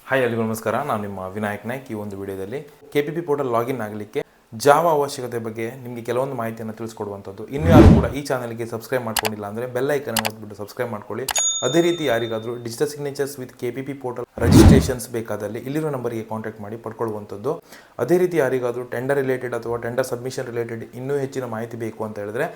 Hi ಎಲ್ಲರಿಗೂ ನಮಸ್ಕಾರ. ನಾನು ನಿಮ್ಮ ವಿನಾಯಕ್ ನಾಯ್ಕ್. ಈ ಒಂದು ವಿಡಿಯೋದಲ್ಲಿ KPP ಪೋರ್ಟಲ್ ಲಾಗಿನ್ ಆಗಲಿಕ್ಕೆ ಜಾವಾ ಅವಶ್ಯಕತೆ ಬಗ್ಗೆ ನಿಮಗೆ ಕೆಲವೊಂದು ಮಾಹಿತಿಯನ್ನು ತಿಳಿಸ್ಕೊಡುವಂಥದ್ದು. ಇನ್ನೂ ಯಾರು ಕೂಡ ಈ ಚಾನಲ್ಗೆ ಸಬ್ಸ್ಕ್ರೈಬ್ ಮಾಡ್ಕೊಂಡಿಲ್ಲ ಅಂದರೆ ಬೆಲ್ ಐಕನ್ ಒತ್ತಿಬಿಟ್ಟು ಸಬ್ಸ್ಕ್ರೈಬ್ ಮಾಡ್ಕೊಳ್ಳಿ. ಅದೇ ರೀತಿ ಯಾರಿಗಾದರೂ digital signatures with KPP portal registrations ಬೇಕಾದಲ್ಲಿ ಇಲ್ಲಿರೋ ನಂಬರಿಗೆ ಕಾಂಟ್ಯಾಕ್ಟ್ ಮಾಡಿ ಪಡ್ಕೊಳ್ಳುವಂಥದ್ದು. ಅದೇ ರೀತಿ ಯಾರಿಗಾದರೂ ಟೆಂಡರ್ ರಿಲೇಟೆಡ್ ಅಥವಾ ಟೆಂಡರ್ ಸಬ್ಮಿಷನ್ ರಿಲೇಟೆಡ್ ಇನ್ನೂ ಹೆಚ್ಚಿನ ಮಾಹಿತಿ ಬೇಕು ಅಂತ ಹೇಳಿದ್ರೆ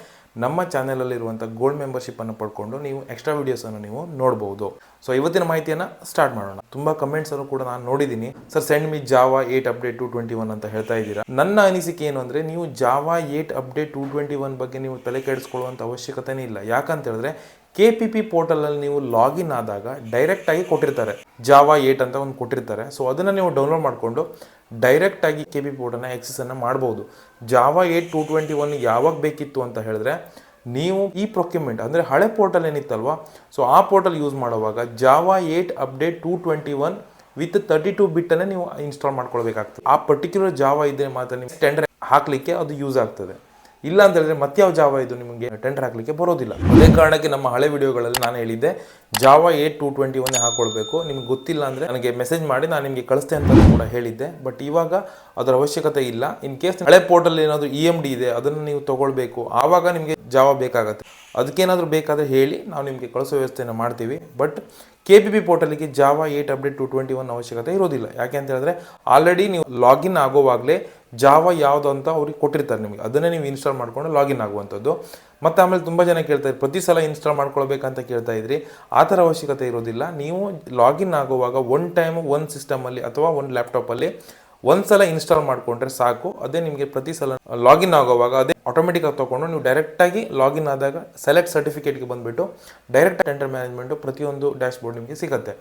ನಮ್ಮ ಚಾನಲಲ್ಲಿರುವಂಥ ಗೋಲ್ಡ್ ಮೆಂಬರ್ಶಿಪ್ಪನ್ನು ಪಡ್ಕೊಂಡು ನೀವು ಎಕ್ಸ್ಟ್ರಾ ವೀಡಿಯೋಸನ್ನು ನೀವು ನೋಡ್ಬೋದು. ಸೊ ಇವತ್ತಿನ ಮಾಹಿತಿಯನ್ನು ಸ್ಟಾರ್ಟ್ ಮಾಡೋಣ. ತುಂಬ ಕಮೆಂಟ್ಸನ್ನು ಕೂಡ ನಾನು ನೋಡಿದ್ದೀನಿ, sir send me Java 8 update 221 ಅಂತ ಹೇಳ್ತಾ ಇದ್ದೀರಾ. ನನ್ನ ಅನಿಸಿಕೆ ಏನು ಅಂದರೆ, ನೀವು ಜಾವಾ 8 ಅಪ್ಡೇಟ್ 221 ಬಗ್ಗೆ ನೀವು ತಲೆ ಕೆಡಿಸ್ಕೊಳ್ಳುವಂಥ ಅವಶ್ಯಕತೆನೇ ಇಲ್ಲ. ಯಾಕಂತ ಹೇಳಿದ್ರೆ KPP ಪೋರ್ಟಲಲ್ಲಿ ನೀವು ಲಾಗಿನ್ ಆದಾಗ ಡೈರೆಕ್ಟಾಗಿ ಕೊಟ್ಟಿರ್ತಾರೆ, ಜಾವಾ 8 ಅಂತ ಒಂದು ಕೊಟ್ಟಿರ್ತಾರೆ. ಸೊ ಅದನ್ನು ನೀವು ಡೌನ್ಲೋಡ್ ಮಾಡಿಕೊಂಡು ಡೈರೆಕ್ಟಾಗಿ KPP ಪೋರ್ಟಲ್ನ ಆಕ್ಸೆಸನ್ನು ಮಾಡ್ಬೋದು. ಜಾವಾ 8 221 ಯಾವಾಗ ಬೇಕಿತ್ತು ಅಂತ ಹೇಳಿದ್ರೆ, ನೀವು ಈ ಪ್ರೊಕ್ಯೂರ್ಮೆಂಟ್ ಅಂದರೆ ಹಳೆ ಪೋರ್ಟಲ್ ಏನಿತ್ತಲ್ವಾ, ಸೊ ಆ ಪೋರ್ಟಲ್ ಯೂಸ್ ಮಾಡುವಾಗ ಜಾವಾ 8 ಅಪ್ಡೇಟ್ 221 ವಿತ್ 32 ಬಿಟ್ಟನ್ನೇ ನೀವು ಇನ್ಸ್ಟಾಲ್ ಮಾಡ್ಕೊಳ್ಬೇಕಾಗ್ತದೆ. ಆ ಪರ್ಟಿಕ್ಯುಲರ್ ಜಾವಾ ಇದ್ದರೆ ಮಾತ್ರ ನೀವು ಟೆಂಡರ್ ಹಾಕಲಿಕ್ಕೆ ಅದು ಯೂಸ್ ಆಗ್ತದೆ. ಇಲ್ಲ ಅಂತ ಹೇಳಿದ್ರೆ ಮತ್ತೆ ಯಾವ ಜಾವಾ ಇದು ನಿಮಗೆ ಟೆಂಡರ್ ಹಾಕಲಿಕ್ಕೆ ಬರೋದಿಲ್ಲ. ಅದೇ ಕಾರಣಕ್ಕೆ ನಮ್ಮ ಹಳೆ ವಿಡಿಯೋಗಳಲ್ಲಿ ನಾನು ಹೇಳಿದ್ದೆ ಜಾವಾ 8 221 ಹಾಕೊಳ್ಬೇಕು. ನಿಮ್ಗೆ ಗೊತ್ತಿಲ್ಲ ಅಂದರೆ ನನಗೆ ಮೆಸೇಜ್ ಮಾಡಿ, ನಾನು ನಿಮಗೆ ಕಳಿಸ್ತೇನೆ ಅಂತ ಕೂಡ ಹೇಳಿದ್ದೆ. ಬಟ್ ಇವಾಗ ಅದರ ಅವಶ್ಯಕತೆ ಇಲ್ಲ. ಇನ್ ಕೇಸ್ ಹಳೆ ಪೋರ್ಟಲ್ ಏನಾದರೂ EMD ಇದೆ ಅದನ್ನು ನೀವು ತೊಗೊಳ್ಬೇಕು, ಆವಾಗ ನಿಮಗೆ ಜಾವಾ ಬೇಕಾಗತ್ತೆ. ಅದಕ್ಕೇನಾದರೂ ಬೇಕಾದರೆ ಹೇಳಿ, ನಾವು ನಿಮಗೆ ಕಳಿಸೋ ವ್ಯವಸ್ಥೆಯನ್ನು ಮಾಡ್ತೀವಿ. ಬಟ್ KPP ಪೋರ್ಟಲಿಗೆ ಜಾವಾ 8 ಅಪ್ಡೇಟ್ 221 ಅವಶ್ಯಕತೆ ಇರೋದಿಲ್ಲ. ಯಾಕೆ ಅಂತ ಹೇಳಿದ್ರೆ ಆಲ್ರೆಡಿ ನೀವು ಲಾಗಿನ್ ಆಗೋವಾಗಲೇ ಜಾವಾ ಯಾವುದು ಅಂತ ಅವ್ರಿಗೆ ಕೊಟ್ಟಿರ್ತಾರೆ ನಿಮಗೆ, ಅದನ್ನೇ ನೀವು ಇನ್ಸ್ಟಾಲ್ ಮಾಡ್ಕೊಂಡು ಲಾಗಿನ್ ಆಗುವಂಥದ್ದು. ಮತ್ತು ಆಮೇಲೆ ತುಂಬ ಜನ ಕೇಳ್ತಾ ಇದ್ರು, ಪ್ರತಿ ಸಲ ಇನ್ಸ್ಟಾಲ್ ಮಾಡ್ಕೊಳ್ಬೇಕಂತ ಕೇಳ್ತಾ ಇದ್ರಿ. ಆ ಥರ ಅವಶ್ಯಕತೆ ಇರೋದಿಲ್ಲ. ನೀವು ಲಾಗಿನ್ ಆಗುವಾಗ ಒನ್ ಟೈಮ್ ಒಂದು ಸಿಸ್ಟಮಲ್ಲಿ ಅಥವಾ ಒಂದು ಲ್ಯಾಪ್ಟಾಪಲ್ಲಿ ಒಂದ್ಸಲ ಇನ್ಸ್ಟಾಲ್ ಮಾಡಿಕೊಂಡ್ರೆ ಸಾಕು. ಅದೇ ನಿಮಗೆ ಪ್ರತಿ ಸಲ ಲಾಗಿನ್ ಆಗೋವಾಗ ಅದೇ ಆಟೋಮೆಟಿಕ್ ಆಗಿ ತೊಗೊಂಡು ನೀವು ಡೈರೆಕ್ಟಾಗಿ ಲಾಗಿನ್ ಆದಾಗ ಸೆಲೆಕ್ಟ್ ಸರ್ಟಿಫಿಕೇಟ್ಗೆ ಬಂದುಬಿಟ್ಟು ಡೈರೆಕ್ಟ್ ಟೆಂಡರ್ ಮ್ಯಾನೇಜ್ಮೆಂಟು ಪ್ರತಿಯೊಂದು ಡ್ಯಾಶ್ ಬೋರ್ಡ್ ನಿಮಗೆ ಸಿಗುತ್ತೆ.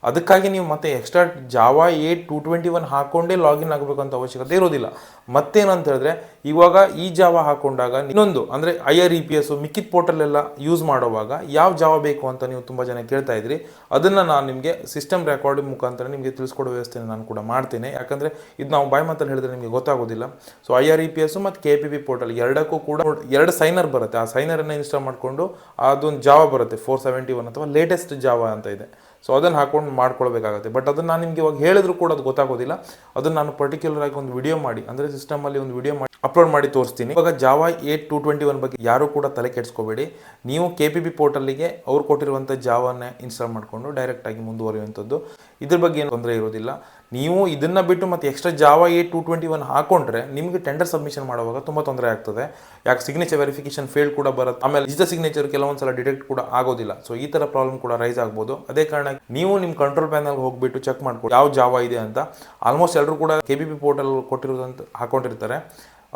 ಅದಕ್ಕಾಗಿ ನೀವು ಮತ್ತೆ ಎಕ್ಸ್ಟ್ರಾ ಜಾವಾ 8 221 ಹಾಕೊಂಡೇ ಲಾಗಿನ್ ಆಗಬೇಕಂತ ಅವಶ್ಯಕತೆ ಇರೋದಿಲ್ಲ. ಮತ್ತೇನಂತ ಹೇಳಿದ್ರೆ, ಇವಾಗ ಈ ಜಾವಾ ಹಾಕೊಂಡಾಗ ಇನ್ನೊಂದು ಅಂದರೆ IREPS ಮಿಕ್ಕಿದ ಪೋರ್ಟಲ್ ಎಲ್ಲ ಯೂಸ್ ಮಾಡುವಾಗ ಯಾವ ಜಾವಾ ಬೇಕು ಅಂತ ನೀವು ತುಂಬ ಜನ ಕೇಳ್ತಾ ಇದ್ರಿ. ಅದನ್ನು ನಾನು ನಿಮಗೆ ಸಿಸ್ಟಮ್ ರೆಕಾರ್ಡಿಂಗ್ ಮುಖಾಂತರ ನಿಮಗೆ ತಿಳಿಸ್ಕೊಡೋ ವ್ಯವಸ್ಥೆಯನ್ನು ನಾನು ಕೂಡ ಮಾಡ್ತೇನೆ. ಯಾಕಂದರೆ ಇದು ನಾವು ಬಾಯ್ ಮಾತಲ್ಲಿ ಹೇಳಿದ್ರೆ ನಿಮಗೆ ಗೊತ್ತಾಗೋದಿಲ್ಲ. ಸೊ IREPS ಮತ್ತು KPP ಪೋರ್ಟಲ್ ಎರಡಕ್ಕೂ ಕೂಡ 2 ಸೈನರ್ ಬರುತ್ತೆ. ಆ ಸೈನರನ್ನು ಇನ್ಸ್ಟಾಲ್ ಮಾಡಿಕೊಂಡು ಅದೊಂದು ಜಾವಾ ಬರುತ್ತೆ 471 ಅಥವಾ ಲೇಟೆಸ್ಟ್ ಜಾವಾ ಅಂತ ಇದೆ. ಸೊ ಅದನ್ನು ಹಾಕೊಂಡು ಮಾಡ್ಕೊಳ್ಬೇಕಾಗುತ್ತೆ. ಬಟ್ ಅದನ್ನು ನಾನು ನಿಮಗೆ ಇವಾಗ ಹೇಳಿದ್ರು ಕೂಡ ಅದು ಗೊತ್ತಾಗೋದಿಲ್ಲ. ಅದನ್ನು ನಾನು ಪರ್ಟಿಕ್ಯುಲರ್ ಆಗಿ ಒಂದು ವಿಡಿಯೋ ಮಾಡಿ, ಅಂದರೆ ಸಿಸ್ಟಮಲ್ಲಿ ಒಂದು ವಿಡಿಯೋ ಮಾಡಿ ಅಪ್ಲೋಡ್ ಮಾಡಿ ತೋರಿಸ್ತೀನಿ. ಇವಾಗ ಜಾವಾ 8 221 ಬಗ್ಗೆ ಯಾರು ಕೂಡ ತಲೆ ಕೆಡಿಸ್ಕೋಬೇಡಿ. ನೀವು KPP ಪೋರ್ಟಲ್ಲಿಗೆ ಅವ್ರು ಕೊಟ್ಟಿರುವಂಥ ಜಾವನ್ನೇ ಇನ್ಸ್ಟಾಲ್ ಮಾಡಿಕೊಂಡು ಡೈರೆಕ್ಟಾಗಿ ಮುಂದುವರಿಯುವಂಥದ್ದು. ಇದ್ರ ಬಗ್ಗೆ ಏನು ತೊಂದರೆ ಇರೋದಿಲ್ಲ. ನೀವು ಇದನ್ನು ಬಿಟ್ಟು ಮತ್ತೆ ಎಕ್ಸ್ಟ್ರಾ ಜಾವಾ 8 221 ಹಾಕೊಂಡ್ರೆ ನಿಮಗೆ ಟೆಂಡರ್ ಸಬ್ಮಿಷನ್ ಮಾಡುವಾಗ ತುಂಬ ತೊಂದರೆ ಆಗ್ತದೆ. ಯಾಕೆ ಸಿಗ್ನೇಚರ್ ವೆರಿಫಿಕೇಶನ್ ಫೇಲ್ ಕೂಡ ಬರುತ್ತೆ. ಆಮೇಲೆ ಡಿಜಿಟಲ್ ಸಿಗ್ನೇಚರ್ ಕೆಲವೊಂದ್ಸಲ ಡಿಟೆಕ್ಟ್ ಕೂಡ ಆಗೋದಿಲ್ಲ. ಸೊ ಈ ಥರ ಪ್ರಾಬ್ಲಮ್ ಕೂಡ ರೈಸ್ ಆಗ್ಬೋದು. ಅದೇ ಕಾರಣ ನೀವು ನಿಮ್ಮ ಕಂಟ್ರೋಲ್ ಪ್ಯಾನಲ್ಗೆ ಹೋಗ್ಬಿಟ್ಟು ಚೆಕ್ ಮಾಡ್ಕೊಳ್ಳಿ ಯಾವ ಜಾವಾ ಇದೆ ಅಂತ. ಆಲ್ಮೋಸ್ಟ್ ಎಲ್ಲರೂ ಕೂಡ KPP ಪೋರ್ಟಲ್ ಕೊಟ್ಟಿರೋದಂತ ಹಾಕೊಂಡಿರ್ತಾರೆ.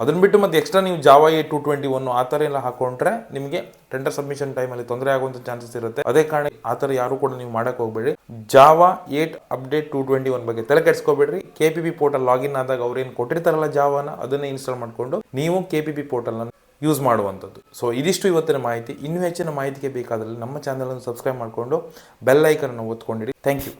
ಅದನ್ನು ಬಿಟ್ಟು ಮತ್ತೆ ಎಕ್ಸ್ಟ್ರಾ ನೀವು ಜಾವಾ 8 221 ಆ ಥರ ಎಲ್ಲ ಹಾಕೊಂಡ್ರೆ ನಿಮಗೆ ಟೆಂಡರ್ ಸಬ್ಮಿಷನ್ ಟೈಮಲ್ಲಿ ತೊಂದರೆ ಆಗುವಂಥ ಚಾನ್ಸಸ್ ಇರುತ್ತೆ. ಅದೇ ಕಾರಣ ಆ ಥರ ಯಾರು ಕೂಡ ನೀವು ಮಾಡೋಕ್ಕೆ ಹೋಗಬೇಡಿ. ಜಾವಾ 8 ಅಪ್ಡೇಟ್ 221 ಬಗ್ಗೆ ತಲೆ ಕೆಡಿಸ್ಕೋಬೇಡ್ರಿ. KPP ಪೋರ್ಟಲ್ ಲಾಗಿನ್ ಆದಾಗ ಅವ್ರೇನು ಕೊಟ್ಟಿರ್ತಾರಲ್ಲ ಜಾವಾನ, ಅದನ್ನೇ ಇನ್ಸ್ಟಾಲ್ ಮಾಡಿಕೊಂಡು ನೀವು KPP ಪೋರ್ಟಲ್ನ ಯೂಸ್ ಮಾಡುವಂಥದ್ದು. ಸೊ ಇದಿಷ್ಟು ಇವತ್ತಿನ ಮಾಹಿತಿ. ಇನ್ನೂ ಹೆಚ್ಚಿನ ಮಾಹಿತಿಗೆ ಬೇಕಾದಲ್ಲಿ ನಮ್ಮ ಚಾನಲನ್ನು ಸಬ್ಸ್ಕ್ರೈಬ್ ಮಾಡಿಕೊಂಡು ಬೆಲ್ ಐಕನನ್ನು ಒತ್ಕೊಂಡಿರಿ. Thank you.